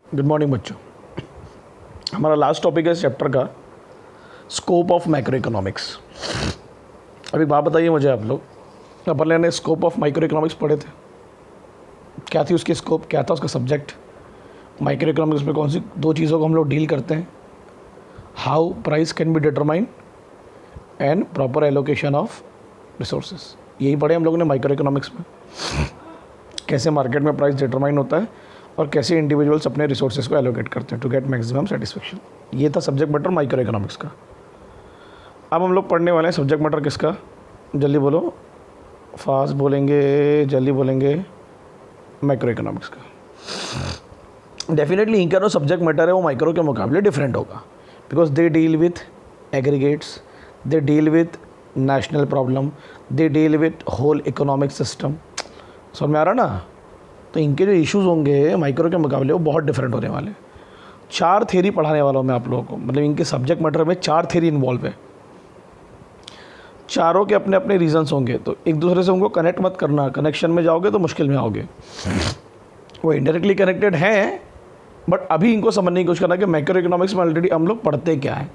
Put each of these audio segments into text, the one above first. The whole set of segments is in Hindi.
गुड मॉर्निंग बच्चों। हमारा लास्ट टॉपिक है इस चैप्टर का स्कोप ऑफ माइक्रो इकोनॉमिक्स। अभी बात बताइए मुझे, आप लोग अपन ने स्कोप ऑफ माइक्रो इकोनॉमिक्स पढ़े थे, क्या थी उसकी स्कोप, क्या था उसका सब्जेक्ट। माइक्रो इकोनॉमिक्स में कौन सी दो चीज़ों को हम लोग डील करते हैं, how price can be determine and proper allocation of resources. यही पढ़े हम लोगों ने माइक्रो इकोनॉमिक्स में, कैसे मार्केट में प्राइस डिटरमाइन होता है और कैसे इंडिविजुअल्स अपने रिसोर्सेज को एलोकेट करते हैं टू गेट मैक्सिमम सेटिस्फेक्शन। ये था सब्जेक्ट मैटर माइक्रो इकोनॉमिक्स का। अब हम लोग पढ़ने वाले हैं सब्जेक्ट मैटर किसका, जल्दी बोलो, फास्ट बोलेंगे, जल्दी बोलेंगे, माइक्रो इकोनॉमिक्स का। डेफिनेटली इनका जो सब्जेक्ट मैटर है वो माइक्रो के मुकाबले डिफरेंट होगा, because they deal with aggregates, they deal with national problem, they deal with whole economic system. समझ में आ रहा ना? तो इनके जो इश्यूज़ होंगे माइक्रो के मुकाबले वो बहुत डिफरेंट होने वाले। 4 थ्योरी पढ़ाने वाला हूँ मैं आप लोगों को, मतलब इनके सब्जेक्ट मैटर में 4 थ्योरी इन्वॉल्व है, चारों के अपने अपने रीजंस होंगे। तो एक दूसरे से उनको कनेक्ट मत करना, कनेक्शन में जाओगे तो मुश्किल में आओगे। वो इनडायरेक्टली कनेक्टेड हैं, बट अभी इनको समझने की कोशिश करना कि मैक्रो इकोनॉमिक्स में ऑलरेडी हम लोग पढ़ते क्या है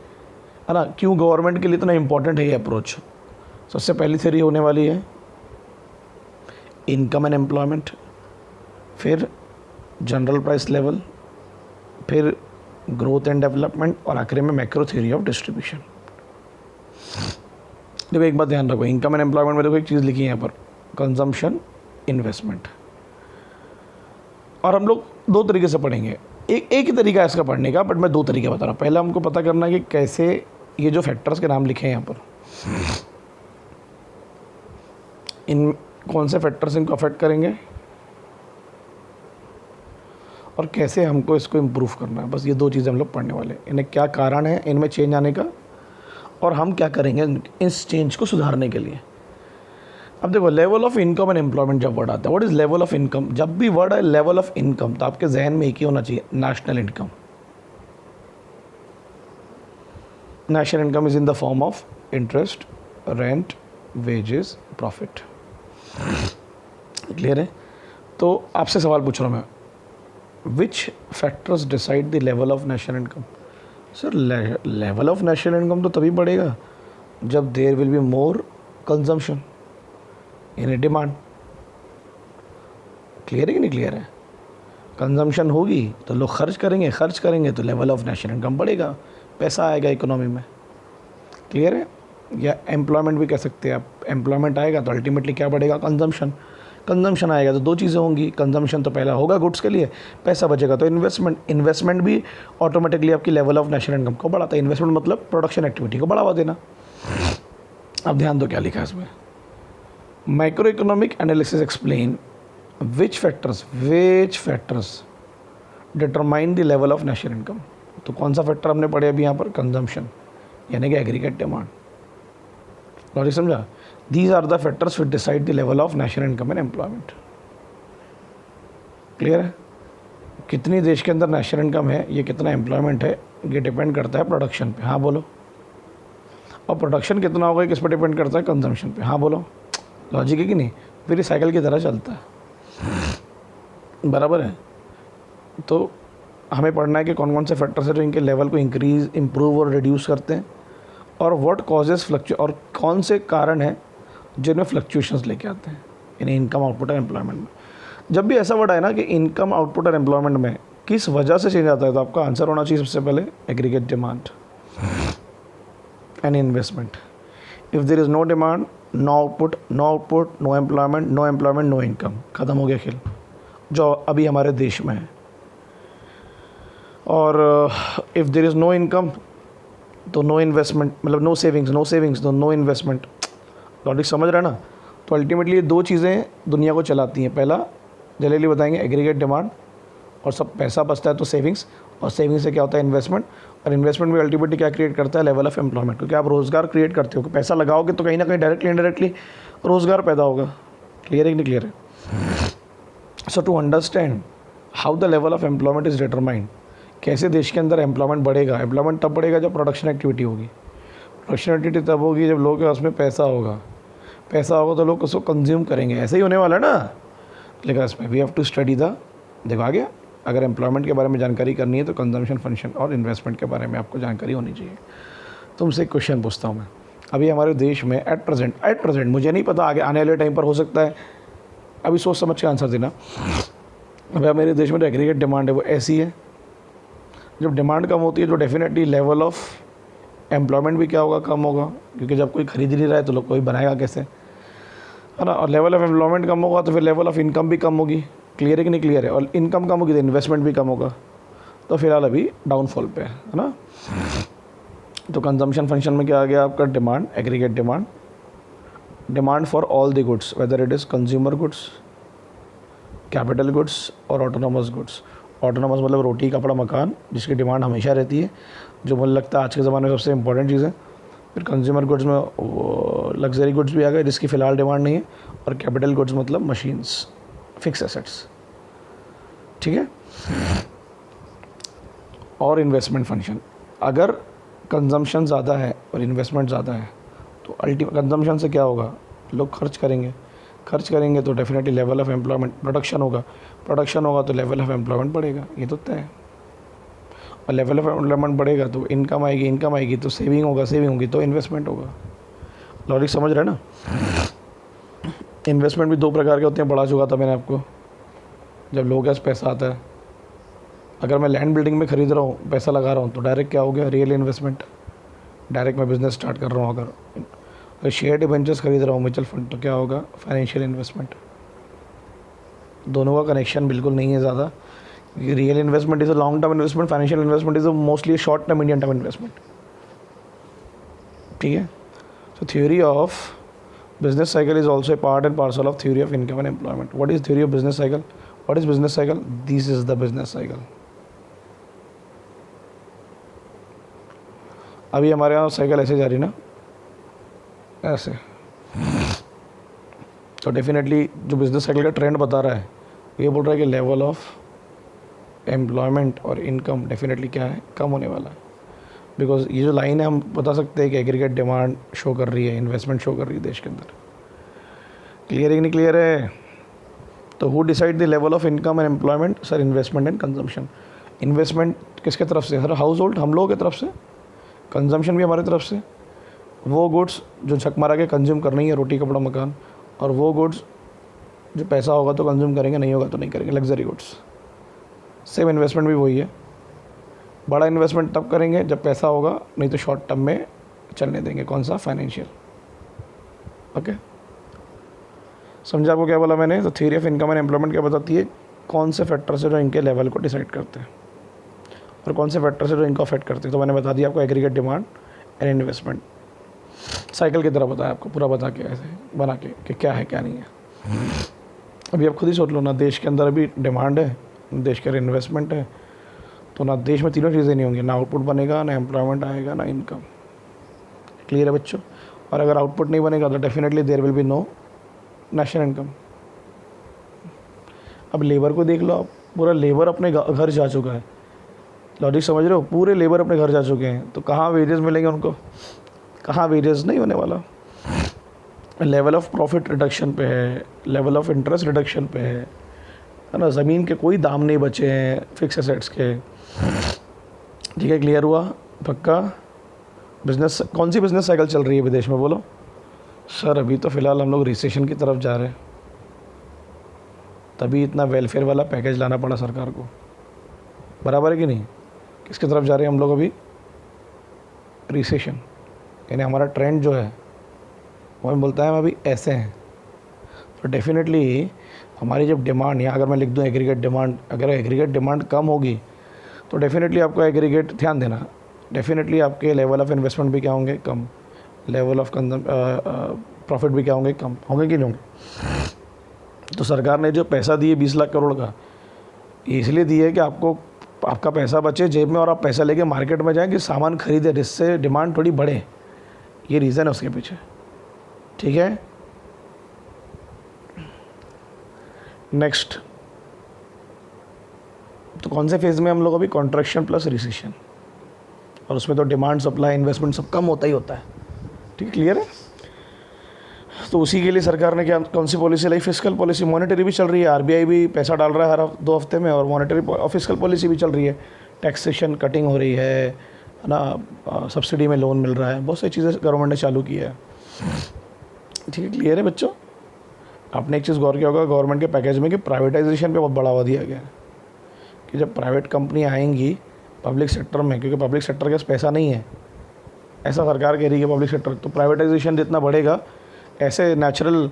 ना, क्यों गवर्नमेंट के लिए इतना इंपॉर्टेंट है ये अप्रोच। सबसे पहली थ्योरी होने वाली है इनकम एंड एम्प्लॉयमेंट, फिर जनरल प्राइस लेवल, फिर ग्रोथ एंड डेवलपमेंट, और आखिर में मैक्रो थ्योरी ऑफ डिस्ट्रीब्यूशन। देखो एक बात ध्यान रखो, इनकम एंड एम्प्लॉयमेंट में देखो एक चीज़ लिखी है यहाँ पर, कंजम्पशन, इन्वेस्टमेंट। और हम लोग 2 तरीके से पढ़ेंगे, एक ही तरीका है इसका पढ़ने का, बट मैं 2 तरीके बता रहा हूँ। पहले हमको पता करना है कि कैसे ये जो फैक्टर्स के नाम लिखे हैं यहाँ पर, इन कौन से फैक्टर्स इनको अफेक्ट करेंगे और कैसे हमको इसको इम्प्रूव करना है। बस ये 2 चीज़ें हम लोग पढ़ने वाले हैं। इन्हें क्या कारण है इनमें चेंज आने का, और हम क्या करेंगे इस चेंज को सुधारने के लिए। अब देखो, level of income and employment जब वर्ड आता है, what is level of income. जब भी वर्ड है लेवल ऑफ इनकम, तो आपके जहन में एक ही होना चाहिए, national income. National income is in the form of interest, rent, wages, profit. Clear है? तो आपसे सवाल पूछ रहा हूँ मैं, which factors decide the level of national income? Sir level of national income तो तभी बढ़ेगा जब there will be more consumption, यानी डिमांड। क्लियर है कि नहीं क्लियर है? कंजम्पशन होगी तो लोग खर्च करेंगे तो लेवल ऑफ नेशनल इनकम बढ़ेगा, पैसा आएगा इकोनॉमी में। क्लियर है? या एम्प्लॉयमेंट भी कह सकते हैं आप, एम्प्लॉयमेंट आएगा तो अल्टीमेटली क्या बढ़ेगा, कंजम्पशन आएगा तो 2 चीज़ें होंगी। कंजम्पशन तो पहला होगा गुड्स के लिए, पैसा बचेगा तो इन्वेस्टमेंट भी ऑटोमेटिकली आपकी लेवल ऑफ नेशनल इनकम को बढ़ाता है। इन्वेस्टमेंट मतलब प्रोडक्शन एक्टिविटी को बढ़ावा देना। अब ध्यान दो क्या लिखा है इसमें, micro economic analysis explain which factors determine the level of national income. तो कौन सा फैक्टर हमने पढ़े अभी यहाँ पर, कंजम्पशन, यानी कि एग्रीगेट डिमांड। लॉजिक समझा? These are the factors which decide the level of national income and employment. Clear है? कितनी देश के अंदर नेशनल इनकम है, ये कितना एम्प्लॉयमेंट है, ये डिपेंड करता है प्रोडक्शन पे। हाँ बोलो। और प्रोडक्शन कितना होगा किस पर डिपेंड करता है, कंजम्पशन पे। हाँ बोलो। लॉजिक है कि नहीं? फिर ये साइकिल की तरह चलता है, बराबर है। तो हमें पढ़ना है कि कौन कौन से फैक्टर्स हैं जो इनके लेवल को इंक्रीज, इम्प्रूव और रिड्यूस करते हैं, और व्हाट कॉजेज और कौन से कारण हैं जिनमें फ्लक्चुएशंस लेके आते हैं, यानी इनकम, आउटपुट और एम्प्लॉयमेंट में। जब भी ऐसा वर्ड है ना कि इनकम, आउटपुट और एम्प्लॉयमेंट में किस वजह से चेंज आता है, तो आपका आंसर होना चाहिए सबसे पहले aggregate demand and investment. If there is no demand, no output, no employment, no income, ख़त्म हो गया खेल, जो अभी हमारे देश में है। और if there is no income तो नो इन्वेस्टमेंट, मतलब नो सेविंग्स तो नो इन्वेस्टमेंट। लॉजिक समझ रहे हैं ना? तो अल्टीमेटली ये 2 चीज़ें दुनिया को चलाती हैं। पहला जल्दी बताएंगे एग्रीगेट डिमांड, और सब पैसा बचता है तो सेविंग्स, और सेविंग्स से क्या होता है, इन्वेस्टमेंट, और इन्वेस्टमेंट में अल्टीमेटली क्या क्रिएट करता है, लेवल ऑफ एम्प्लॉयमेंट। क्योंकि आप रोज़गार क्रिएट करते हो, कि पैसा लगाओगे तो कहीं ना कहीं डायरेक्टली इनडायरेक्टली रोज़गार पैदा होगा। क्लियर है कि नहीं क्लियर है? So to understand how the level of employment is determined, कैसे देश के अंदर एम्प्लॉयमेंट बढ़ेगा। एम्प्लॉयमेंट तब बढ़ेगा जब प्रोडक्शन एक्टिविटी होगी। प्रोडक्शन एक्टिविटी तब होगी जब लोगों के पास में पैसा होगा तो लोग उसको कंज्यूम करेंगे। ऐसे ही होने वाला है ना, लिखा इसमें, we have to study the, देखो आ गया, अगर एम्प्लॉयमेंट के बारे में जानकारी करनी है तो कंजम्पशन फंक्शन और इन्वेस्टमेंट के बारे में आपको जानकारी होनी चाहिए। तुमसे एक क्वेश्चन पूछता हूँ मैं, अभी हमारे देश में एट प्रेजेंट मुझे नहीं पता आगे आने वाले टाइम पर हो सकता है, अभी सोच समझ के आंसर देना। अभी मेरे देश में जो एग्रीगेट डिमांड है वो ऐसी है, जब डिमांड कम होती है तो डेफिनेटली लेवल ऑफ एम्प्लॉयमेंट भी क्या होगा, कम होगा, क्योंकि जब कोई खरीद नहीं रहा है तो लोग कोई बनाएगा कैसे, है ना। और लेवल ऑफ एम्प्लॉयमेंट कम होगा तो फिर लेवल ऑफ इनकम भी कम होगी। क्लियर है कि नहीं क्लियर है? और इनकम कम होगी तो इन्वेस्टमेंट भी कम होगा। तो फिलहाल अभी डाउनफॉल पे है ना। तो कंजम्पशन फंक्शन में क्या आ गया आपका, demand, aggregate demand, demand for all the goods whether it is consumer goods, capital goods और ऑटोनोमस गुड्स। ऑटोनोमस मतलब रोटी कपड़ा मकान, जिसकी डिमांड हमेशा रहती है, जो मुझे लगता है आज के ज़माने में सबसे इंपॉर्टेंट चीज़ है। फिर कंज्यूमर गुड्स में लग्जरी गुड्स भी आ गए जिसकी फ़िलहाल डिमांड नहीं है, और कैपिटल गुड्स मतलब मशीन्स, फिक्स एसेट्स, ठीक है। और इन्वेस्टमेंट फंक्शन, अगर कंजम्पशन ज़्यादा है और इन्वेस्टमेंट ज़्यादा है तो अल्टीमेट कंजम्पशन से क्या होगा, लोग खर्च करेंगे तो definitely level of employment, production होगा तो लेवल ऑफ एम्प्लॉयमेंट बढ़ेगा, ये तो तय है। और लेवल ऑफ एम्प्लॉयमेंट बढ़ेगा तो इनकम आएगी तो सेविंग होगी तो इन्वेस्टमेंट होगा। लॉजिक समझ रहे हैं ना। इन्वेस्टमेंट भी दो प्रकार के होते हैं, पढ़ा चुका था मैंने आपको। जब लोगों के पास पैसा आता है, अगर मैं लैंड बिल्डिंग में ख़रीद रहा हूँ, पैसा लगा रहा हूँ, तो डायरेक्ट क्या हो गया, रियल इन्वेस्टमेंट, डायरेक्ट मैं बिज़नेस स्टार्ट कर रहा हूँ। अगर शेयर डिबेंचर्स खरीद रहा हूँ, म्यूचुअल फंड, तो क्या होगा, फाइनेंशियल इन्वेस्टमेंट। दोनों का कनेक्शन बिल्कुल नहीं है ज़्यादा। Real investment is a long term investment, financial investment is a mostly short term, medium term investment, ठीक है। So theory of business cycle is also a part and parcel of theory of income and employment. What is theory of business cycle? What is business cycle? This is the business cycle. अभी हमारे यहाँ साइकिल ऐसे जा रही ना, ऐसे। तो डेफिनेटली जो बिजनेस साइकिल का ट्रेंड बता रहा है, ये बोल रहा है कि लेवल ऑफ एम्प्लॉयमेंट और इनकम डेफिनेटली क्या है, कम होने वाला है। बिकॉज ये जो लाइन है हम बता सकते हैं कि एग्रीगेट डिमांड शो कर रही है, इन्वेस्टमेंट शो कर रही है देश के अंदर। क्लियर है कि नहीं क्लियर है? तो who decide the level of income and employment? Sir, investment and consumption. Investment किसके तरफ से? सर, हाउस होल्ड, हम लोगों की तरफ से। कंजम्पशन भी हमारी तरफ से, वो गुड्स जो झक मारा के कंज्यूम करनी है, रोटी कपड़ा मकान, और वो गुड्स जो पैसा होगा तो कंज्यूम करेंगे, नहीं होगा तो नहीं करेंगे, लग्जरी गुड्स। सेम इन्वेस्टमेंट भी वही है। बड़ा इन्वेस्टमेंट तब करेंगे जब पैसा होगा, नहीं तो शॉर्ट टर्म में चलने देंगे। कौन सा? फाइनेंशियल। ओके, समझा आपको क्या बोला मैंने? तो theory of income and employment क्या बताती है, कौन से फैक्टर से जो इनके लेवल को डिसाइड करते हैं और कौन से फैक्टर से जो इनको अफेक्ट करते हैं। तो मैंने बता दिया आपको aggregate demand and investment, cycle की तरह बताया आपको, पूरा बता के ऐसे बना के कि क्या है क्या नहीं है। अभी आप खुद ही सोच लो ना, देश के अंदर अभी डिमांड है, देश के इन्वेस्टमेंट है, तो ना देश में तीनों चीज़ें नहीं होंगी, ना आउटपुट बनेगा, ना एम्प्लॉयमेंट आएगा, ना इनकम। क्लियर है बच्चों? और अगर आउटपुट नहीं बनेगा तो definitely there will be no national income. अब लेबर को देख लो आप, पूरा लेबर अपने घर जा चुका है। लॉजिक समझ रहे हो? पूरे लेबर अपने घर जा चुके हैं, तो कहाँ वेजेस मिलेंगे उनको? कहाँ वेजेस नहीं होने वाला। लेवल ऑफ प्रॉफिट रिडक्शन पे है, लेवल ऑफ इंटरेस्ट रिडक्शन पे है ना। ज़मीन के कोई दाम नहीं बचे हैं, फिक्स एसेट्स के। ठीक है, क्लियर हुआ? पक्का? बिजनेस, कौन सी बिजनेस साइकिल चल रही है विदेश में, बोलो? सर, अभी तो फ़िलहाल हम लोग रिसेशन की तरफ जा रहे हैं, तभी इतना वेलफेयर वाला पैकेज लाना पड़ा सरकार को। बराबर है कि नहीं? किसकी तरफ जा रहे हैं हम लोग अभी? रिसेशन। यानी हमारा ट्रेंड जो है वो हमें बोलता है हम अभी ऐसे हैं। तो डेफिनेटली हमारी जब डिमांड, यहाँ अगर मैं लिख दूँ एग्रीगेट डिमांड, अगर एग्रीगेट डिमांड कम होगी तो डेफिनेटली आपको एग्रीगेट, ध्यान देना, डेफिनेटली आपके लेवल ऑफ इन्वेस्टमेंट भी क्या होंगे, कम। लेवल ऑफ प्रॉफिट भी क्या होंगे, कम होंगे कि नहीं होंगे? तो सरकार ने जो पैसा दिए 20 लाख करोड़ का, इसलिए दिए कि आपको, आपका पैसा बचे जेब में और आप पैसा लेके मार्केट में जाएं कि सामान खरीदें, जिससे डिमांड थोड़ी बढ़े। ये रीज़न है उसके पीछे। ठीक है, नेक्स्ट। तो कौन से फेज़ में हम लोग अभी? कॉन्ट्रैक्शन प्लस रिसेशन, और उसमें तो डिमांड, सप्लाई, इन्वेस्टमेंट सब कम होता ही होता है। ठीक है, क्लियर है? तो उसी के लिए सरकार ने क्या कौन सी पॉलिसी लाई? Fiscal policy. मॉनेटरी भी चल रही है, आरबीआई भी पैसा डाल रहा है हर 2 हफ्ते में, और मॉनेटरी और फिस्कल पॉलिसी भी चल रही है। टैक्सेशन कटिंग हो रही है ना, सब्सिडी में लोन मिल रहा है, बहुत सारी चीज़ें गवर्नमेंट ने चालू की है। ठीक है, क्लियर है बच्चों? आपने एक चीज़ गौर किया होगा गवर्नमेंट के पैकेज में कि प्राइवेटाइजेशन पे बहुत बढ़ावा दिया गया है कि जब प्राइवेट कंपनी आएंगी पब्लिक सेक्टर में, क्योंकि पब्लिक सेक्टर के पास पैसा नहीं है, ऐसा सरकार कह रही है पब्लिक सेक्टर, तो प्राइवेटाइजेशन जितना बढ़ेगा ऐसे नेचुरल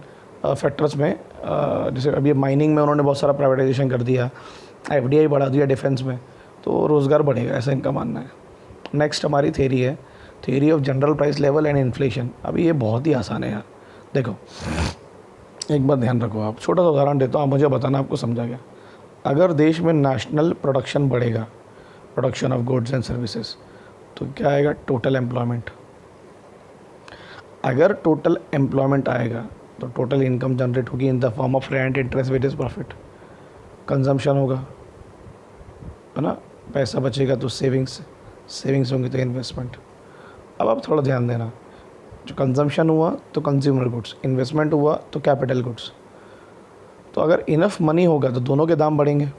फैक्टर्स में, जैसे अभी माइनिंग में उन्होंने बहुत सारा प्राइवेटाइजेशन कर दिया, एफडीआई बढ़ा दिया डिफेंस में, तो रोज़गार बढ़ेगा, ऐसा इनका मानना है। नेक्स्ट हमारी थ्योरी है, theory of general price level and inflation. अभी ये बहुत ही आसान है यार। देखो एक बात ध्यान रखो, आप छोटा सा उदाहरण देता हूँ, आप मुझे बताना आपको समझा गया। अगर देश में नेशनल प्रोडक्शन बढ़ेगा, production of goods and services, तो क्या आएगा? Total employment. अगर टोटल एम्प्लॉयमेंट आएगा तो टोटल इनकम जनरेट होगी in the form of rent, interest, wages, profit. Consumption होगा, है ना, पैसा बचेगा तो सेविंग्स होंगी तो इन्वेस्टमेंट। अब आप थोड़ा ध्यान देना, जो कंजम्पशन हुआ तो कंज्यूमर गुड्स, इन्वेस्टमेंट हुआ तो कैपिटल गुड्स। तो अगर इनफ मनी होगा तो दोनों के दाम बढ़ेंगे,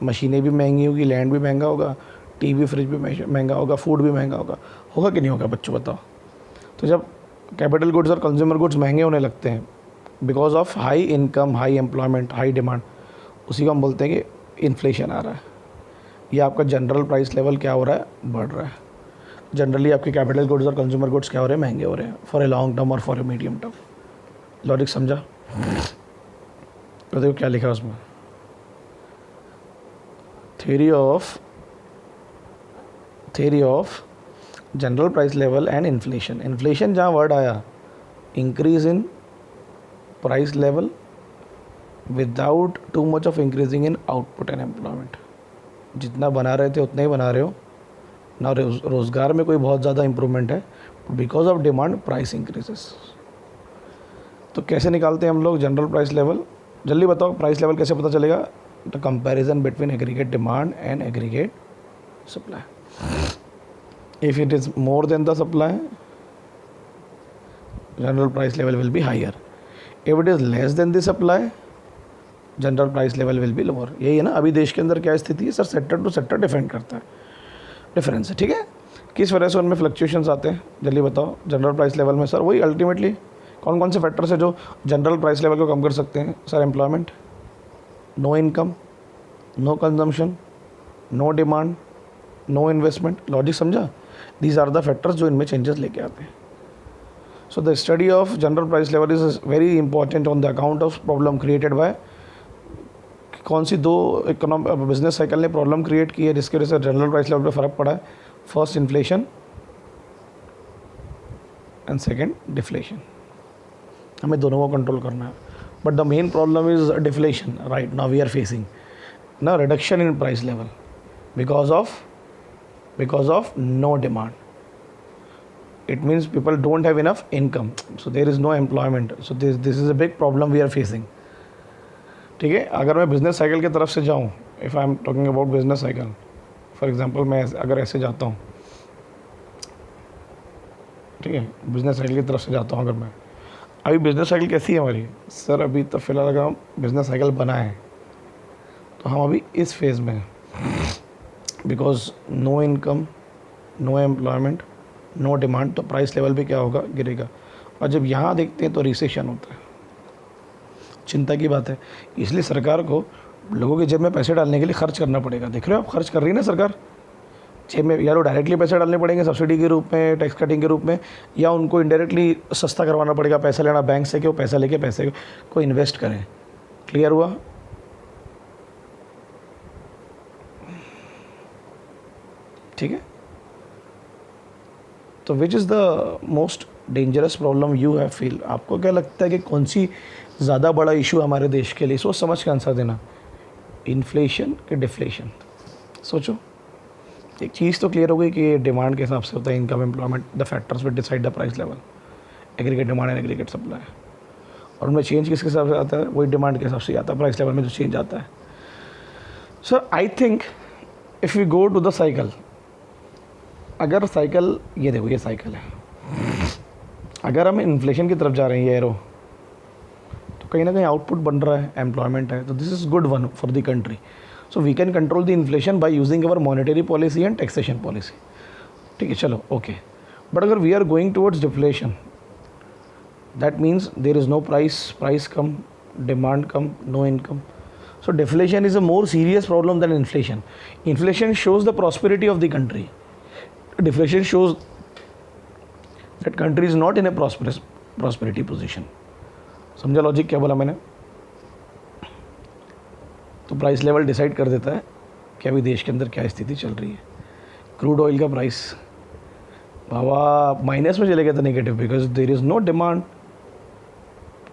मशीनें भी महंगी होगी, लैंड भी महंगा होगा, टीवी फ्रिज भी महंगा होगा, फूड भी महंगा होगा कि नहीं होगा बच्चों बताओ? तो जब कैपिटल गुड्स और कंज्यूमर गुड्स महंगे होने लगते हैं because of high income, high employment, high demand, उसी को हम बोलते हैं कि इन्फ्लेशन आ रहा है। ये आपका जनरल प्राइस लेवल क्या हो रहा है? बढ़ रहा है। जनरली आपके कैपिटल गुड्स और कंज्यूमर गुड्स क्या हो रहे हैं? महंगे हो रहे हैं, फॉर ए लॉन्ग टर्म और for a medium term. Logic समझा? तो देखो क्या लिखा है उसमें, theory of general price level and inflation. Inflation जहाँ वर्ड आया, increase in price level without too much of increasing in output and employment. जितना बना रहे थे उतना ही बना रहे हो ना, रोज़गार में कोई बहुत ज़्यादा इंप्रूवमेंट है, because of demand price increases. तो कैसे निकालते हैं हम लोग जनरल प्राइस लेवल? जल्दी बताओ, प्राइस लेवल कैसे पता चलेगा? The comparison between aggregate demand and aggregate supply. If it is more than the supply, general price level will be higher. If it is less than the supply, general price level will be lower. यही है ना अभी देश के अंदर क्या स्थिति है sir? Sector to sector defend करता है, डिफरेंस है। ठीक है, किस वजह से उनमें फ्लक्चुएशंस आते हैं जल्दी बताओ? जनरल प्राइस लेवल में सर वही अल्टीमेटली कौन कौन से फैक्टर्स है जो जनरल प्राइस लेवल को कम कर सकते हैं? Sir employment, no income, no consumption, no demand, no investment. Logic समझा? दीज आर द फैक्टर्स जो इनमें चेंजेस लेके आते हैं। So the study of general price level is very important on the account of problem created by, कौन सी दो बिजनेस साइकिल ने प्रॉब्लम क्रिएट की है जिसकी वजह से जनरल प्राइस लेवल पे फ़र्क पड़ा है? First inflation and second deflation. हमें दोनों को कंट्रोल करना है, but the main problem is deflation right now we are facing ना, reduction in price level because of no demand. It means people don't have enough income, so there is no employment, so this is a big problem we are facing. ठीक है, अगर मैं बिज़नेस साइकिल की तरफ से जाऊँ, if I am talking about business cycle, for example मैं अगर ऐसे जाता हूँ, ठीक है, बिज़नेस साइकिल की तरफ से जाता हूँ अगर मैं, अभी बिज़नेस साइकिल कैसी है हमारी? सर अभी तो फ़िलहाल अगर हम बिज़नेस साइकिल बनाए तो हम अभी इस फेज़ में हैं, because no income, no employment, no demand, तो प्राइस लेवल भी क्या होगा? गिरेगा। और जब यहाँ देखते हैं तो रिसेशन होता है, चिंता की बात है। इसलिए सरकार को लोगों के जेब में पैसे डालने के लिए खर्च करना पड़ेगा। देख रहे हो आप, खर्च कर रही है ना सरकार जेब में, या तो डायरेक्टली पैसे डालने पड़ेंगे सब्सिडी के रूप में, टैक्स कटिंग के रूप में, या उनको इनडायरेक्टली सस्ता करवाना पड़ेगा पैसा लेना बैंक से कि वो पैसा लेके पैसे को इन्वेस्ट करें। क्लियर हुआ? ठीक है, तो which is the most dangerous problem you have feel? आपको क्या लगता है कि कौन सी ज़्यादा बड़ा इशू हमारे देश के लिए? सोच समझ के आंसर देना, इन्फ्लेशन कि डिफ्लेशन? सोचो। एक चीज़ तो क्लियर हो गई कि ये डिमांड के हिसाब से होता है, income, employment, the factors will decide the price level, aggregate demand and aggregate supply. और उनमें चेंज किसके हिसाब से आता है? वही डिमांड के हिसाब से आता है प्राइस लेवल में जो चेंज आता है। Sir I think if you go to the cycle, अगर साइकिल, ये देखो ये साइकिल है, अगर हम इन्फ्लेशन की तरफ जा रहे हैं, ये एरो कहीं ना कहीं आउटपुट बन रहा है, एम्प्लॉयमेंट है, तो this is good one for the country. So we can control the inflation by using our monetary policy and taxation policy. ठीक है, चलो ओके. बट अगर we are going towards deflation, that means there is no price कम, डिमांड कम, no income. So deflation is a more serious problem than inflation. Inflation shows the prosperity of the country. Deflation shows that country is not in a prosperity position. समझा लॉजिक क्या बोला मैंने? तो प्राइस लेवल डिसाइड कर देता है कि अभी देश के अंदर क्या स्थिति चल रही है. क्रूड ऑयल का प्राइस बाबा माइनस में चले गया था, negative, because there is no demand.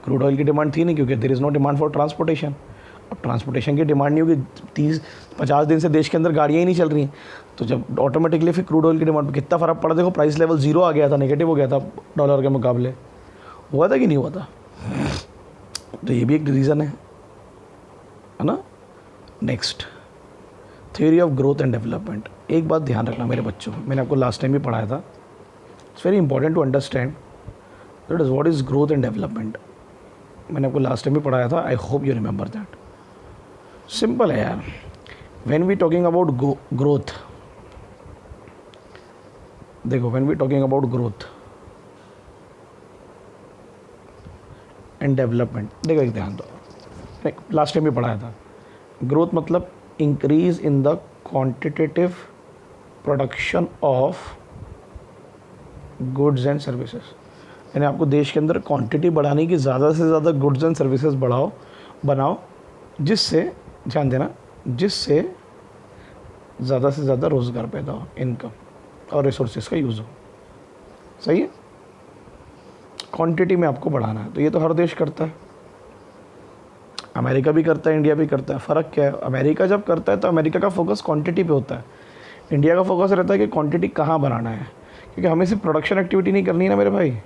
Crude oil की डिमांड थी नहीं, क्योंकि there is no demand for transportation. अब ट्रांसपोर्टेशन की डिमांड नहीं होगी, 30-50 दिन से देश के अंदर गाड़ियाँ ही नहीं चल रही हैं, तो जब ऑटोमेटिकली फिर क्रूड ऑयल की डिमांड पर कितना फ़र्क पड़ा. देखो प्राइस लेवल जीरो आ गया था, नेगेटिव हो गया था डॉलर के मुकाबले. हुआ था कि नहीं हुआ था? तो ये भी एक रीज़न है ना. Next, theory of growth and development. एक बात ध्यान रखना मेरे बच्चों, मैंने आपको लास्ट टाइम भी पढ़ाया था. It's very important to understand that is what is growth and development. मैंने आपको लास्ट टाइम भी पढ़ाया था. I hope you remember that. Simple है यार. When we talking about growth, देखो when we talking about growth and development, देखो एक ध्यान दो, लास्ट टाइम भी पढ़ाया था. ग्रोथ मतलब increase in the quantitative production of goods and services. यानी आपको देश के अंदर क्वांटिटी बढ़ाने की, ज़्यादा से ज़्यादा गुड्स एंड सर्विसेज बनाओ, जिससे, ध्यान देना, जिससे ज़्यादा से ज़्यादा रोज़गार पैदा हो, इनकम और रिसोर्सेज का यूज़ हो. सही है. क्वांटिटी में आपको बढ़ाना है, तो ये तो हर देश करता है. अमेरिका भी करता है, इंडिया भी करता है. फ़र्क क्या है? अमेरिका जब करता है तो अमेरिका का फोकस क्वांटिटी पे होता है. इंडिया का फोकस रहता है कि क्वांटिटी कहाँ बनाना है, क्योंकि हमें सिर्फ प्रोडक्शन एक्टिविटी नहीं करनी है ना मेरे भाई.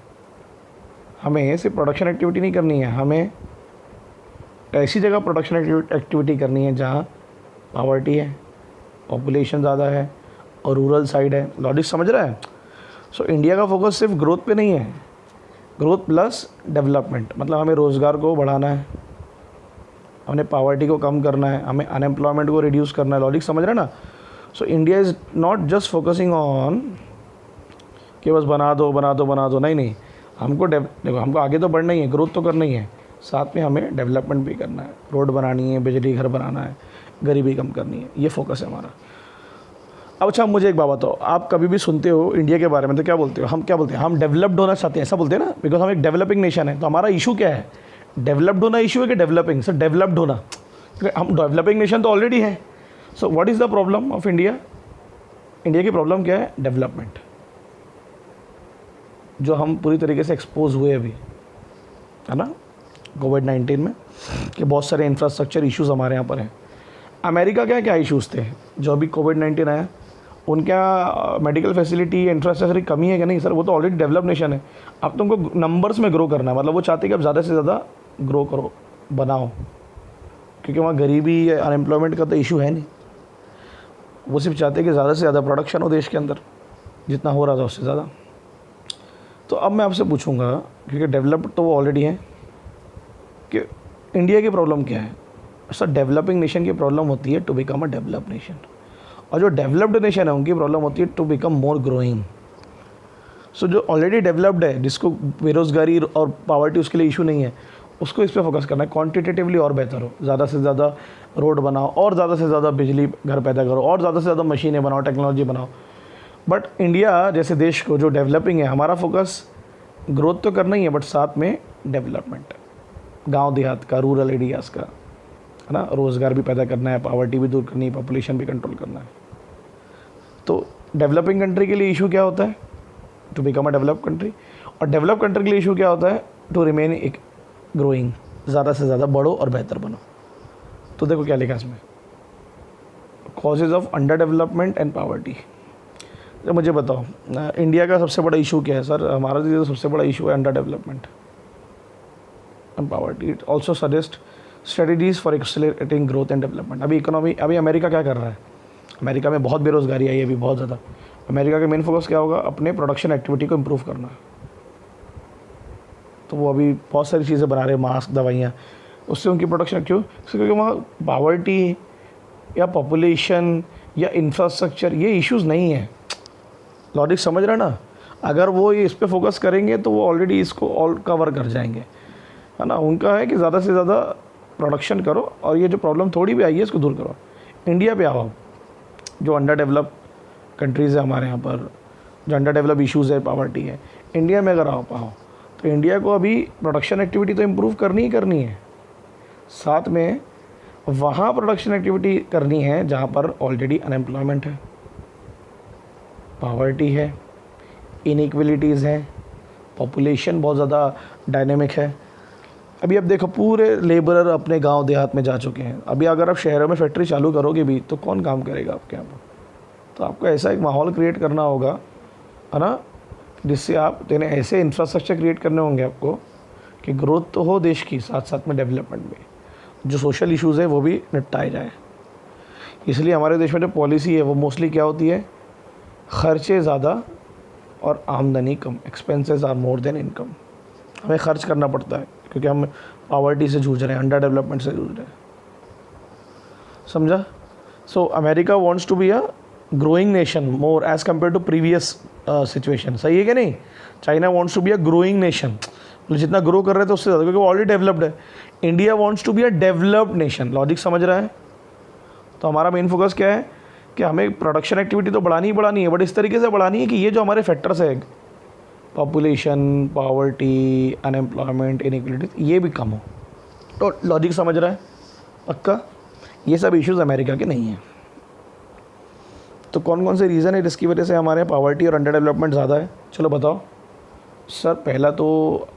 हमें सिर्फ प्रोडक्शन एक्टिविटी नहीं करनी है, हमें ऐसी जगह प्रोडक्शन एक्टिविटी करनी है जहाँ पॉवर्टी है, पॉपुलेशन ज़्यादा है और रूरल साइड है. लॉजिक समझ रहा है? सो इंडिया का फोकस सिर्फ ग्रोथ पे नहीं है, ग्रोथ प्लस डेवलपमेंट. मतलब हमें रोज़गार को बढ़ाना है, हमें पॉवर्टी को कम करना है, हमें अनएम्प्लॉयमेंट को रिड्यूस करना है. लॉजिक समझ रहे हैं ना? So India is not just focusing on कि बस बना दो. नहीं, हमको देखो, हमको आगे तो बढ़ना ही है, ग्रोथ तो करना ही है, साथ में हमें डेवलपमेंट भी करना है. रोड बनानी है, बिजली घर बनाना है, गरीबी कम करनी है. ये फोकस है हमारा. अब अच्छा, मुझे एक बात बताओ, आप कभी भी सुनते हो इंडिया के बारे में तो क्या बोलते हो? हम क्या बोलते हैं? हम डेवलप्ड होना चाहते हैं, ऐसा बोलते हैं ना, बिकॉज हम एक डेवलपिंग नेशन है. तो हमारा इशू क्या है? डेवलप्ड होना इशू है कि डेवलपिंग? सर डेवलप्ड होना. हम डेवलपिंग नेशन तो ऑलरेडी है. So what is the problem of India? India की प्रॉब्लम क्या है? डेवलपमेंट. जो हम पूरी तरीके से एक्सपोज हुए अभी, है ना, कोविड-19 में, कि बहुत सारे इंफ्रास्ट्रक्चर इश्यूज़ हमारे यहाँ पर हैं. अमेरिका क्या इश्यूज़ थे जो अभी कोविड-19 आया? उनका मेडिकल फैसिलिटी, इंफ्रास्ट्रक्चर की कमी है क्या? नहीं सर, वो तो ऑलरेडी डेवलप नेशन है. अब तुमको नंबर्स में ग्रो करना है. मतलब वो चाहते हैं कि अब ज़्यादा से ज़्यादा ग्रो करो, बनाओ, क्योंकि वहाँ गरीबी या अनएम्प्लॉयमेंट का तो इशू है नहीं. वो सिर्फ चाहते हैं कि ज़्यादा से ज़्यादा प्रोडक्शन हो देश के अंदर, जितना हो रहा था उससे ज़्यादा. तो अब मैं आपसे पूछूंगा, क्योंकि डेवलप्ड तो वो ऑलरेडी है, कि इंडिया की प्रॉब्लम क्या है? सर डेवलपिंग नेशन की प्रॉब्लम होती है to become a developed nation, और जो डेवलप्ड नेशन है उनकी प्रॉब्लम होती है to become more growing. So जो ऑलरेडी डेवलप्ड है, जिसको बेरोज़गारी और पॉवर्टी उसके लिए इशू नहीं है, उसको इस पर फोकस करना है, क्वांटिटेटिवली और बेहतर हो, ज़्यादा से ज़्यादा रोड बनाओ, और ज़्यादा से ज़्यादा बिजली घर पैदा करो, और ज़्यादा से ज़्यादा मशीनें बनाओ, टेक्नोलॉजी बनाओ. बट इंडिया जैसे देश को जो डेवलपिंग है, हमारा फोकस ग्रोथ तो करना ही है, बट साथ में डेवलपमेंट, गांव देहात का, रूरल एरियाज़ का, है ना, रोज़गार भी पैदा करना है, पॉवर्टी भी दूर करनी है, पॉपुलेशन भी कंट्रोल करना है. तो डेवलपिंग कंट्री के लिए इशू क्या होता है? To become a develop country. और डेवलप कंट्री के लिए इशू क्या होता है? टू रिमेन एक ग्रोइंग, ज़्यादा से ज़्यादा बढ़ो और बेहतर बनो. तो देखो क्या लिखा इसमें, causes of under development and poverty. तो मुझे बताओ, इंडिया का सबसे बड़ा इशू क्या है? सर हमारा जो सबसे बड़ा इशू है under development and poverty. It also suggest strategies for accelerating growth and development. अभी अमेरिका क्या कर रहा है? अमेरिका में बहुत बेरोज़गारी आई है अभी, बहुत ज़्यादा. अमेरिका का मेन फोकस क्या होगा? अपने प्रोडक्शन एक्टिविटी को इम्प्रूव करना. तो वो अभी बहुत सारी चीज़ें बना रहे हैं, मास्क, दवाइयाँ, उससे उनकी प्रोडक्शन क्यों? क्योंकि वहाँ पॉवर्टी या पॉपुलेशन या इंफ्रास्ट्रक्चर ये इश्यूज़ नहीं है। लॉजिक समझ रहे ना? अगर वो इस पे फोकस करेंगे तो वो ऑलरेडी इसको ऑल कवर कर जाएंगे, है ना। उनका है कि ज़्यादा से ज़्यादा प्रोडक्शन करो और ये जो प्रॉब्लम थोड़ी भी आई है इसको दूर करो। इंडिया पे आओ, जो अंडर डेवलप कंट्रीज़ है हमारे यहाँ पर, जो अंडर डेवलप इश्यूज़ है, पॉवर्टी है, इंडिया में अगर आओ पाओ तो इंडिया को अभी प्रोडक्शन एक्टिविटी तो इम्प्रूव करनी ही करनी है, साथ में वहाँ प्रोडक्शन एक्टिविटी करनी है जहाँ पर ऑलरेडी अनएम्प्लॉयमेंट है, पॉवर्टी है, इनइक्वलिटीज़ हैं, पॉपुलेशन बहुत ज़्यादा डायनेमिक है। अभी अब देखो पूरे लेबरर अपने गांव देहात में जा चुके हैं। अभी अगर आप शहरों में फैक्ट्री चालू करोगे भी तो कौन काम करेगा आपके यहाँ पर? तो आपको ऐसा एक माहौल क्रिएट करना होगा, है ना, जिससे आप तेने ऐसे इंफ्रास्ट्रक्चर क्रिएट करने होंगे आपको कि ग्रोथ तो हो देश की, साथ साथ में डेवलपमेंट में जो सोशल इश्यूज़ है वो भी निपटाए जाए। इसलिए हमारे देश में जो पॉलिसी है वो मोस्टली क्या होती है? खर्चे ज़्यादा और आमदनी कम, expenses are more than income. हमें खर्च करना पड़ता है क्योंकि हम पॉवर्टी से जूझ रहे हैं, अंडर डेवलपमेंट से जूझ रहे हैं, समझा? So America wants to be a growing nation more as compare to previous situation. सही है कि नहीं? China wants to be a growing nation, जितना ग्रो कर रहे थे उससे ज़्यादा, क्योंकि वो ऑलरेडी डेवलप्ड है। India wants to be a developed nation. Logic समझ रहा है? तो हमारा मेन फोकस क्या है कि हमें प्रोडक्शन एक्टिविटी तो बढ़ानी ही बढ़ानी है, बट इस तरीके से बढ़ानी है कि ये जो हमारे फैक्टर्स है, पॉपुलेशन, पॉवर्टी, अनएम्प्लॉयमेंट, इनइक्वलिटी, ये भी कम हो। तो लॉजिक समझ रहा है? पक्का? ये सब इश्यूज़ अमेरिका के नहीं हैं। तो कौन कौन से रीज़न है जिसकी वजह से हमारे यहाँ पॉवर्टी और अंडर डेवलपमेंट ज़्यादा है? चलो बताओ सर। पहला तो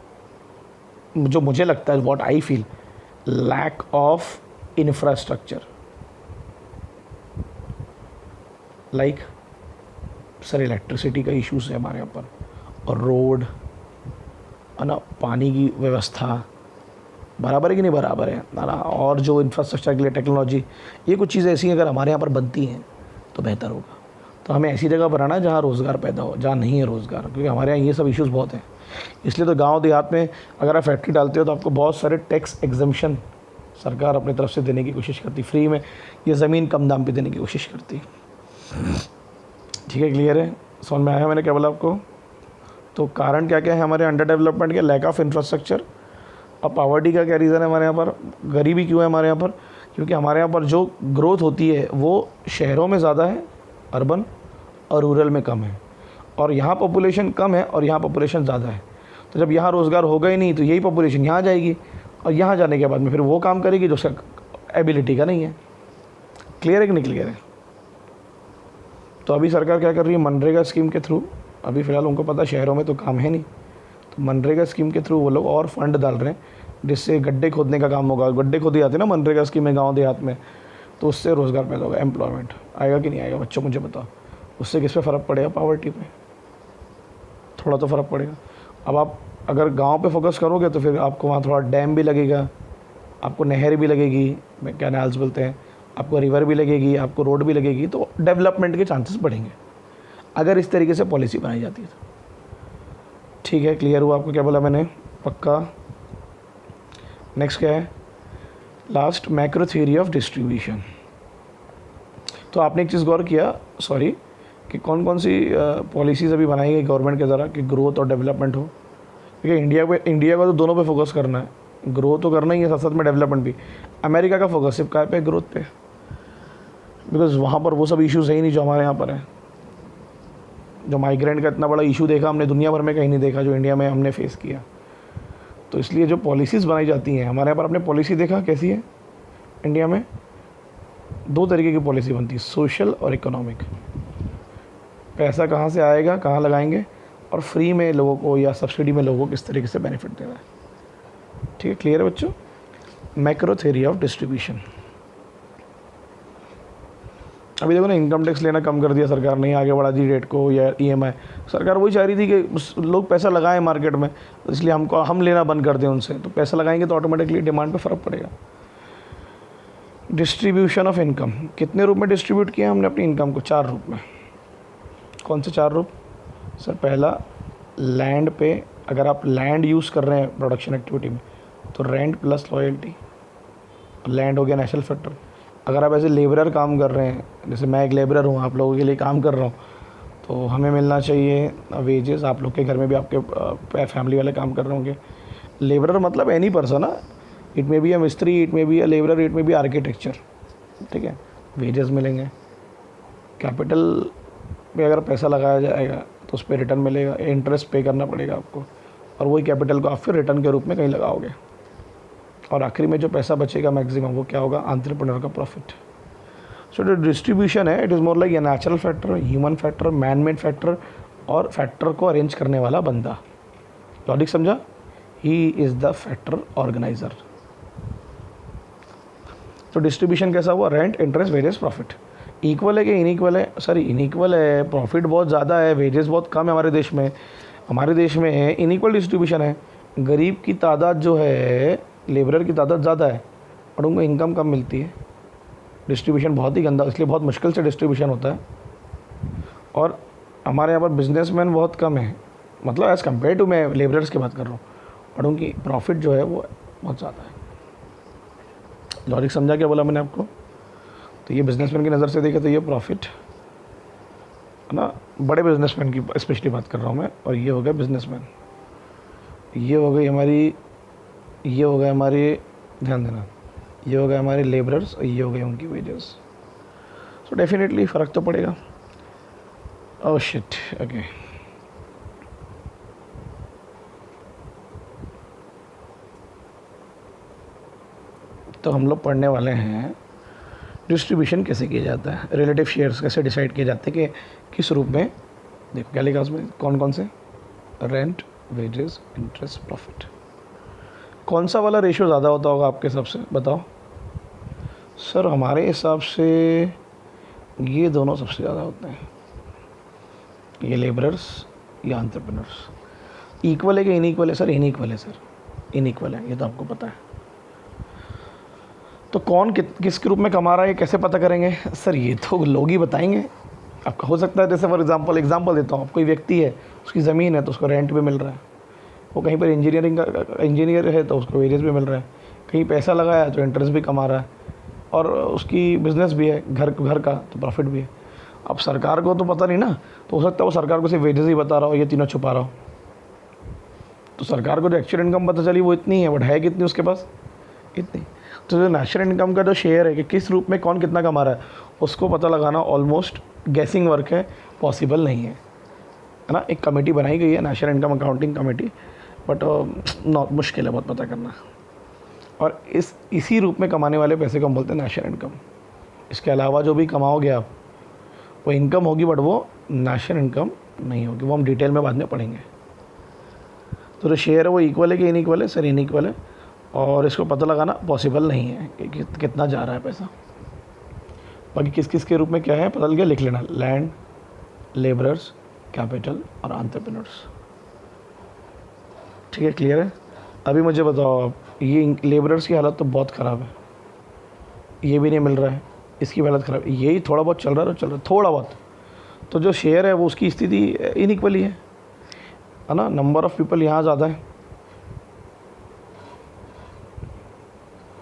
जो मुझे लगता है, what I feel, lack of infrastructure. Like sir electricity का इश्यूज़ है हमारे यहाँ पर, और रोड, है ना, पानी की व्यवस्था बराबर है कि नहीं बराबर है ना, और जो इंफ्रास्ट्रक्चर के लिए टेक्नोलॉजी, ये कुछ चीज़ें ऐसी अगर हमारे यहाँ पर बनती हैं तो बेहतर होगा। तो हमें ऐसी जगह बनाना है जहाँ रोज़गार पैदा हो, जहाँ नहीं है रोज़गार, क्योंकि हमारे यहाँ ये सब इश्यूज़ बहुत हैं। इसलिए तो गांव देहात में अगर आप फैक्ट्री डालते हो तो आपको बहुत सारे टैक्स एग्जम्पशन सरकार अपनी तरफ से देने की कोशिश करती, फ्री में ये ज़मीन कम दाम पे देने की कोशिश करती। ठीक है, क्लियर है? समझ में आया मैंने क्या बोला आपको? तो कारण क्या क्या है हमारे अंडर डेवलपमेंट के? Lack of infrastructure. और पॉवर्टी का क्या रीज़न है हमारे यहाँ पर? गरीबी क्यों है हमारे यहाँ पर? क्योंकि हमारे यहाँ पर जो ग्रोथ होती है वो शहरों में ज़्यादा है, अर्बन, और रूरल में कम है। और यहाँ पॉपुलेशन कम है और यहाँ पॉपुलेशन ज़्यादा है। तो जब यहाँ रोज़गार होगा ही नहीं तो यही पॉपुलेशन यहाँ जाएगी, और यहाँ जाने के बाद में फिर वो काम करेगी जो उसका एबिलिटी का नहीं है। क्लियर है कि नहीं क्लियर है? तो अभी सरकार क्या कर रही है? मनरेगा स्कीम के थ्रू, अभी फ़िलहाल उनको पता शहरों में तो काम है नहीं, तो मनरेगा स्कीम के थ्रू वो लोग और फंड डाल रहे हैं, जिससे गड्ढे खोदने का काम होगा। गड्ढे खोदे जाते हैं ना मनरेगा स्कीम में गाँव देहात में, तो उससे रोज़गार पैदा होगा, एम्प्लॉयमेंट आएगा कि नहीं आएगा? बच्चों मुझे बताओ, उससे किस पे फ़र्क पड़ेगा? पॉवर्टी पे थोड़ा तो फ़र्क पड़ेगा। अब आप अगर गांव पे फोकस करोगे तो फिर आपको वहाँ थोड़ा डैम भी लगेगा, आपको नहर भी लगेगी, कैनाल्स बोलते हैं, आपको रिवर भी लगेगी, आपको रोड भी लगेगी, तो डेवलपमेंट के चांसेस बढ़ेंगे अगर इस तरीके से पॉलिसी बनाई जाती है तो। ठीक है, क्लियर हुआ आपको क्या बोला मैंने? पक्का? नेक्स्ट क्या है? Last, macro theory of distribution. तो आपने एक चीज़ गौर किया, सॉरी, कि कौन कौन सी पॉलिसीज़ अभी बनाई गई गवर्नमेंट के द्वारा कि ग्रोथ और डेवलपमेंट हो? क्योंकि इंडिया को तो दोनों पे फोकस करना है, ग्रोथ तो करना ही है, साथ साथ में डेवलपमेंट भी। अमेरिका का फोकस सिर्फ क्या पे? ग्रोथ पे, बिकॉज वहाँ पर वो सब इश्यूज़ है ही नहीं जो हमारे यहाँ पर है। जो माइग्रेंट का इतना बड़ा इशू देखा हमने दुनिया भर में कहीं नहीं देखा जो इंडिया में हमने फेस किया। तो इसलिए जो पॉलिसीज़ बनाई जाती हैं हमारे यहाँ पर, आपने पॉलिसी देखा कैसी है इंडिया में? दो तरीके की पॉलिसी बनती है, सोशल और इकोनॉमिक। पैसा कहाँ से आएगा, कहाँ लगाएंगे, और फ्री में लोगों को या सब्सिडी में लोगों को किस तरीके से बेनिफिट देना है। ठीक है, क्लियर है बच्चों? Macro theory of distribution. अभी देखो ना, इनकम टैक्स लेना कम कर दिया सरकार ने, आगे बढ़ा दी रेट को, या ईएमआई। सरकार वही चाह रही थी कि लोग पैसा लगाएं मार्केट में, तो इसलिए हम लेना बंद कर दें उनसे। तो पैसा लगाएंगे तो ऑटोमेटिकली डिमांड पे फ़र्क पड़ेगा। डिस्ट्रीब्यूशन ऑफ इनकम, कितने रूप में डिस्ट्रीब्यूट किया हमने अपनी इनकम को? 4 रूप में। कौन से 4 रूप? सर पहला, लैंड पे अगर आप लैंड यूज़ कर रहे हैं प्रोडक्शन एक्टिविटी में तो रेंट प्लस लॉयल्टी, लैंड हो गया नेशनल फैक्टर। अगर आप ऐसे लेबरर काम कर रहे हैं, जैसे मैं एक लेबरर हूँ, आप लोगों के लिए काम कर रहा हूँ, तो हमें मिलना चाहिए वेजेस। आप लोग के घर में भी आपके फैमिली वाले काम कर रहे होंगे। लेबरर मतलब any person, it may be a मिस्त्री, it may be a labourer, it may be architecture, ठीक है। वेजेस मिलेंगे। कैपिटल पे अगर पैसा लगाया जाएगा तो उस पर रिटर्न मिलेगा, इंटरेस्ट पे करना पड़ेगा आपको, और वही कैपिटल को आप फिर रिटर्न के रूप में कहीं लगाओगे, और आखिरी में जो पैसा बचेगा मैक्सिमम वो क्या होगा, एंटरप्रेन्योर का प्रॉफिट। सो जो डिस्ट्रीब्यूशन है, it is more like a natural factor, human factor, man made factor, और फैक्टर को अरेंज करने वाला बंदा। लॉजिक समझा? He is the factor organiser. तो डिस्ट्रीब्यूशन कैसा हुआ, rent, interest, wages, profit. Equal है कि इनइक्वल है? सर इनइक्वल है, प्रॉफिट बहुत ज़्यादा है, वेजेस बहुत कम है हमारे देश में। हमारे देश में इनइक्वल डिस्ट्रीब्यूशन है, गरीब की तादाद जो है, लेबरर की तादाद ज़्यादा है, और उनको इनकम कम मिलती है। डिस्ट्रीब्यूशन बहुत ही गंदा, इसलिए बहुत मुश्किल से डिस्ट्रीब्यूशन होता है। और हमारे यहाँ पर बिजनेसमैन बहुत कम है, मतलब एज़ कम्पेयर टू, मैं लेबरर्स की बात कर रहा हूँ, और उनकी प्रॉफिट जो है वो बहुत ज़्यादा है। लॉजिक समझा क्या बोला मैंने आपको? तो ये बिजनेसमैन की नज़र से देखे तो ये प्रॉफिट है ना, बड़े बिजनेसमैन की स्पेशली बात कर रहा हूँ मैं। और ये हो गया बिजनेसमैन, ये हो गई हमारी, ये हो गए हमारे, ध्यान देना, ये हो गए हमारे लेबरर्स, और ये हो गए उनकी वेजेस। सो डेफिनेटली फ़र्क तो पड़ेगा। Oh shit, okay. तो हम लोग पढ़ने वाले हैं डिस्ट्रीब्यूशन कैसे किया जाता है, रिलेटिव शेयर्स कैसे डिसाइड किए जाते हैं, कि किस रूप में। देखो क्या लिखा उसमें, कौन कौन से, रेंट, वेजेस, इंटरेस्ट, प्रॉफिट। कौन सा वाला रेशियो ज़्यादा होता होगा आपके हिसाब से, बताओ? सर हमारे हिसाब से ये दोनों सबसे ज़्यादा होते हैं, ये लेबरर्स या एंटरप्रेन्योर्स। इक्वल है कि इनइक्वल है? सर इनइक्वल है, सर इनइक्वल है, ये तो आपको पता है। तो कौन किस के रूप में कमा रहा है, ये कैसे पता करेंगे? सर ये तो लोग ही बताएंगे। आपका हो सकता है, जैसे फॉर एग्जांपल देता हूँ, कोई व्यक्ति है, उसकी ज़मीन है तो उसको रेंट पे मिल रहा है, वो कहीं पर इंजीनियर है तो उसको वेजेस भी मिल रहा है, कहीं पैसा लगाया तो इंटरेस्ट भी कमा रहा है, और उसकी बिज़नेस भी है घर का तो प्रॉफिट भी है। अब सरकार को तो पता नहीं ना, तो हो सकता है वो सरकार को सिर्फ वेजेस ही बता रहा हो, ये तीनों छुपा रहा हो। तो सरकार को जो एक्चुअल इनकम पता चली वो इतनी है, बट है कितनी उसके पास, इतनी। तो जो नेशनल इनकम का जो शेयर है कि किस रूप में कौन कितना कमा रहा है, उसको पता लगाना ऑलमोस्ट गैसिंग वर्क है, पॉसिबल नहीं है ना। एक कमेटी बनाई गई है, national income accounting committee, but मुश्किल है बहुत पता करना। और इसी रूप में कमाने वाले पैसे को हम बोलते हैं नेशनल इनकम। इसके अलावा जो भी कमाओगे आप, वो इनकम होगी, बट वो नेशनल इनकम नहीं होगी, वो हम डिटेल में बाद में पढ़ेंगे। तो जो शेयर है वो इक्वल है कि इनइक्वल है? सर इनइक्वल है, और इसको पता लगाना पॉसिबल नहीं है कि कितना जा रहा है पैसा। बाकी किस किस के रूप में क्या है पता लग गया, लिख लेना, लैंड, लेबरर्स, कैपिटल और एंटरप्रेन्योर्स। ठीक है, क्लियर है? अभी मुझे बताओ आप, ये लेबरर्स की हालत तो बहुत ख़राब है, ये भी नहीं मिल रहा है, इसकी भी हालत ख़राब है, यही थोड़ा बहुत चल रहा है थोड़ा बहुत। तो जो शेयर है वो उसकी स्थिति इनइक्वल ही है ना। नंबर ऑफ़ पीपल यहाँ ज़्यादा है,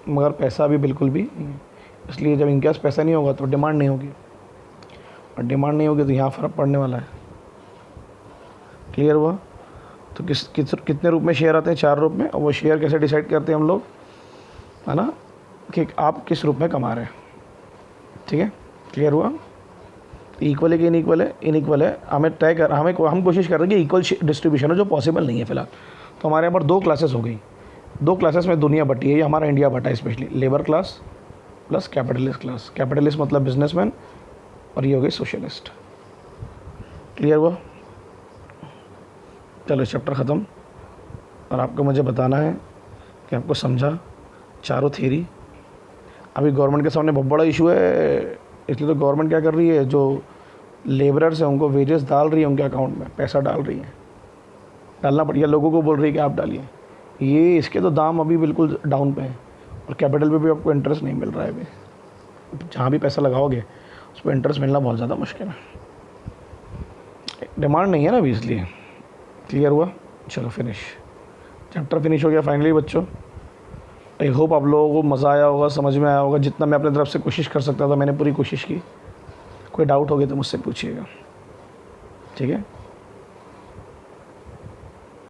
मगर पैसा भी बिल्कुल भी नहीं है। इसलिए जब इनके पास पैसा नहीं होगा तो डिमांड नहीं होगी, और डिमांड नहीं होगी तो यहाँ फ़र्क पड़ने वाला है। क्लियर हुआ? तो कितने रूप में शेयर आते हैं? 4 रूप में। और वो शेयर कैसे डिसाइड करते हैं हम लोग, है ना, कि आप किस रूप में कमा रहे हैं। ठीक है, क्लियर हुआ? इक्वल है कि इनइक्वल है? इनइक्वल है। हम कोशिश कर रहे हैं कि इक्वल डिस्ट्रीब्यूशन हो, जो पॉसिबल नहीं है फिलहाल। तो हमारे यहाँ पर 2 क्लासेस हो गई, 2 क्लासेस में दुनिया बटी है, ये हमारा इंडिया बटा है, specially labour class plus capitalist class. Capitalist मतलब बिजनेसमैन, और ये हो गई सोशलिस्ट। क्लियर हुआ? चलो चैप्टर ख़त्म। और आपको मुझे बताना है कि आपको समझा चारों थ्योरी। अभी गवर्नमेंट के सामने बहुत बड़ा इशू है, इसलिए तो गवर्नमेंट क्या कर रही है, जो लेबरर्स हैं उनको वेजेस डाल रही है, उनके अकाउंट में पैसा डाल रही है, डालना पड़ेगा, लोगों को बोल रही है कि आप डालिए। ये इसके तो दाम अभी बिल्कुल डाउन पे हैं, और कैपिटल पे भी आपको इंटरेस्ट नहीं मिल रहा है अभी। जहाँ भी पैसा लगाओगे उस पर इंटरेस्ट मिलना बहुत ज़्यादा मुश्किल है, डिमांड नहीं है ना अभी, इसलिए। क्लियर हुआ? चलो फिनिश, चैप्टर फिनिश हो गया फाइनली बच्चों। आई होप आप लोगों को मज़ा आया होगा, समझ में आया होगा। जितना मैं अपनी तरफ से कोशिश कर सकता था मैंने पूरी कोशिश की। कोई डाउट हो गया तो मुझसे पूछिएगा, ठीक है।